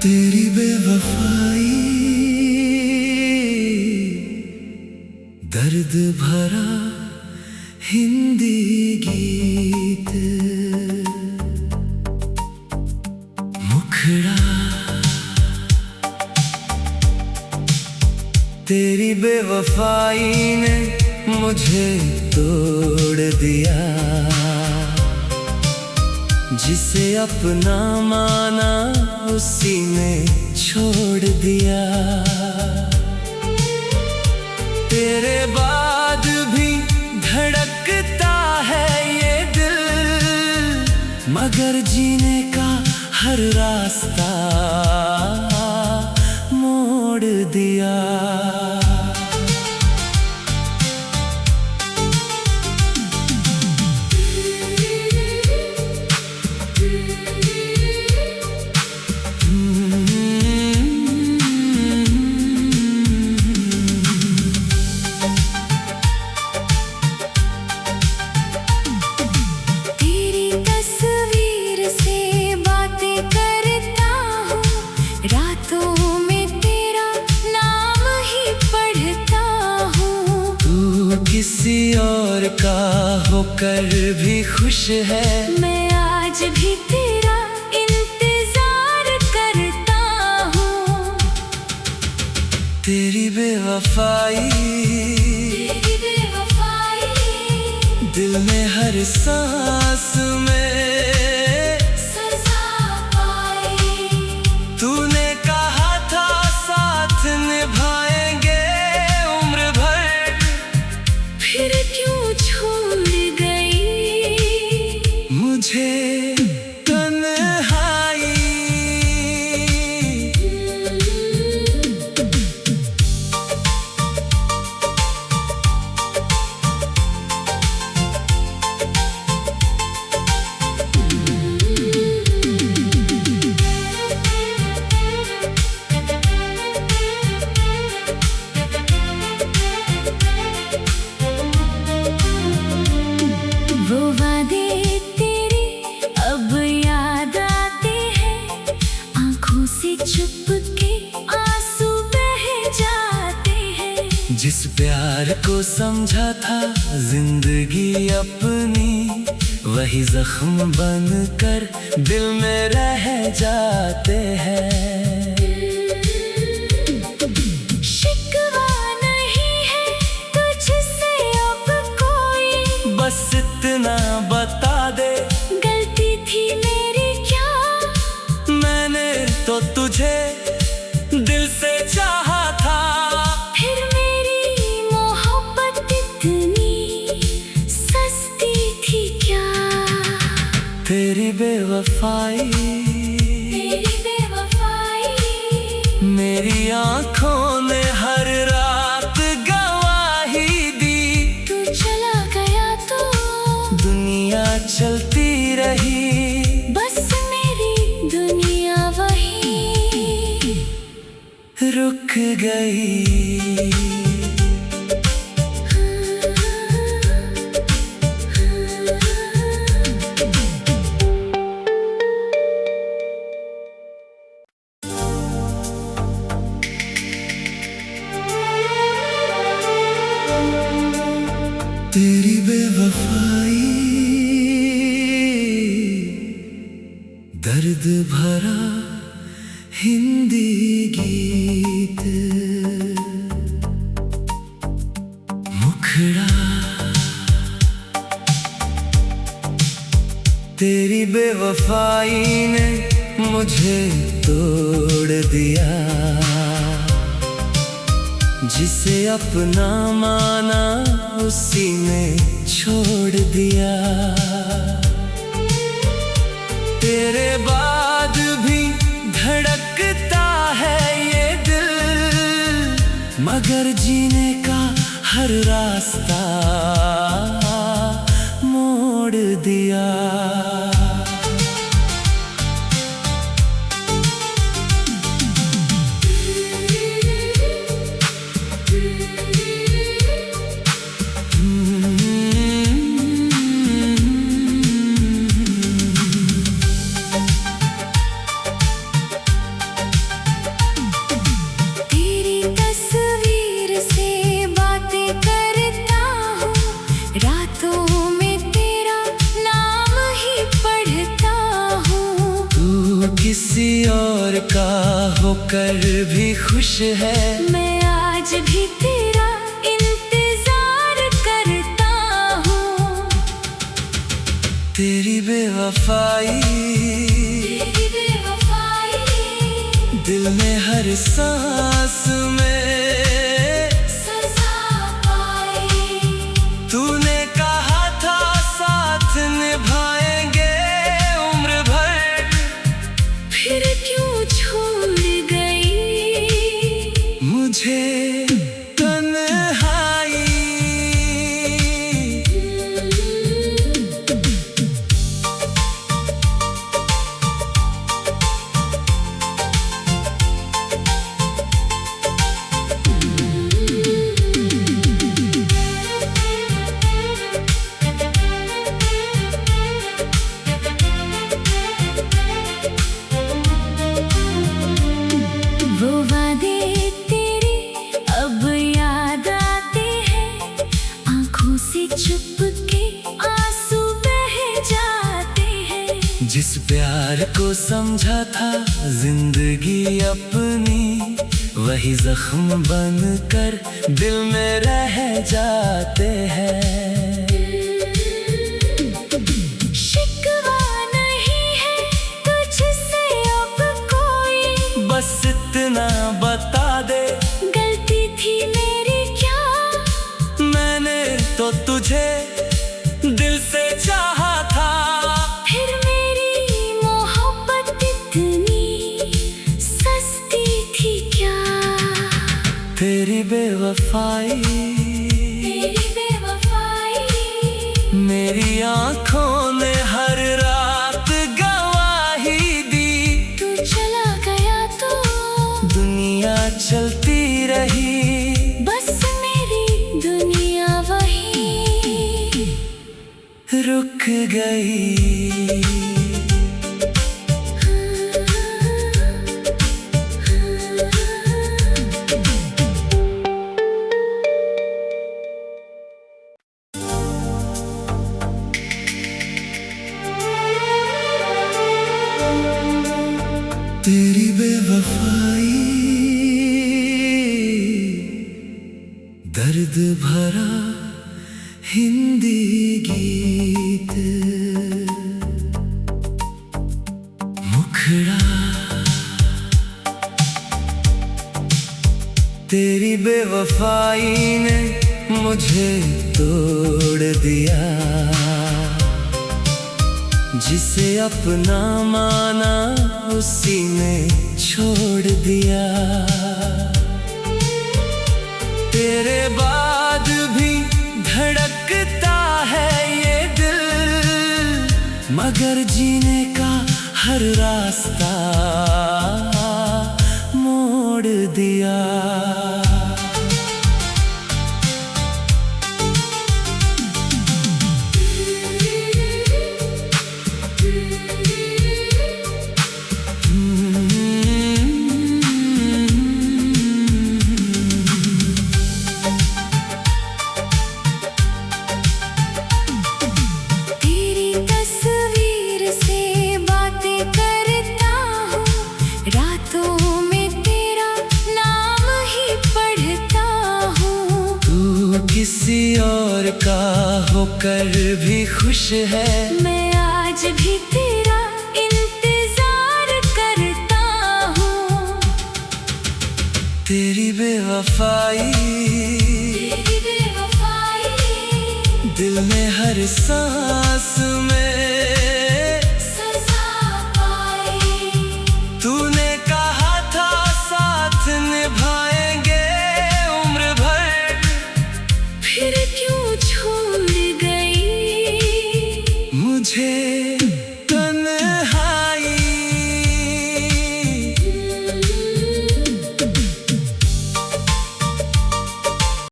तेरी बेवफाई दर्द भरा हिंदी गीत, मुखड़ा तेरी बेवफाई ने मुझे तोड़ दिया। जिसे अपना माना उसी ने छोड़ दिया। तेरे बाद भी धड़कता है ये दिल, मगर जीने का हर रास्ता मोड़ दिया। किसी और का होकर भी खुश है, मैं आज भी तेरा इंतजार करता हूँ। तेरी बेवफाई दिल में हर सांस में सजा पाई। तूने कहा था साथ निभाएंगे उम्र भर, फिर क्यों छोड़ गई मुझे तन्हाई। वो वादे तेरे अब याद आते हैं, आंखों से चुपके आंसू बह जाते हैं। जिस प्यार को समझा था जिंदगी अपनी, वही जख्म बनकर दिल में रह जाते हैं। शिकवा नहीं है तुझसे अब कोई, बस इतना बता दे गलती थी मेरी क्या। मैंने तो तुझे दिल से चाहा था, फिर मेरी मोहब्बत इतनी सस्ती थी क्या। तेरी बेवफाई मेरी आंखों ने हर रात गवाही दी। तू चला गया तो दुनिया चलती रही, बस मेरी दुनिया वही रुक गई। तेरी बेवफाई दर्द भरा हिंदी गीत, मुखड़ा तेरी बेवफाई ने मुझे तोड़ दिया। जिसे अपना माना उसी ने छोड़ दिया। तेरे बाद भी धड़कता है ये दिल, मगर जीने का हर रास्ता मोड़ दिया। किसी और का होकर भी खुश है। मैं आज भी तेरा इंतजार करता हूँ। तेरी बेवफाई दिल में हर सांस में सजा पाई। तूने कहा था साथ निभाएंगे उम्र भर, फिर क्यों छोड़ गई मुझे तन्हाई। वो वादे तेरे अब याद आते हैं, आंखों से चुपके आंसू बह जाते हैं। जिस प्यार को समझा था जिंदगी अपनी, वही जख्म बनकर दिल में रह जाते हैं। शिकवा नहीं है तुझसे अब कोई, बस इतना बता दे गलती थी मेरी क्या। मैंने तो तुझे दिल से चाहा था। फिर मेरी मोहब्बत इतनी सस्ती थी क्या। तेरी बेवफाई मेरी आंखों ने हर रात गवाही दी। तू चला गया तो दुनिया चलती रही, बस मेरी दुनिया वही रुक गई। तेरी बेवफाई दर्द भरा हिंदी गीत, मुखड़ा तेरी बेवफाई ने मुझे तोड़ दिया। जिसे अपना माना उसी ने छोड़ दिया। तेरे बाद भी धड़कता है ये दिल, मगर जीने का हर रास्ता मोड़ दिया। तेरी तस्वीर से बातें करता हूँ, रातों में तेरा नाम ही पढ़ता हूँ। तू किसी और का होकर भी खुश है। मैं आज भी तेरा इंतजार करता हूँ। तेरी बेवफाई दिल में हर सांस में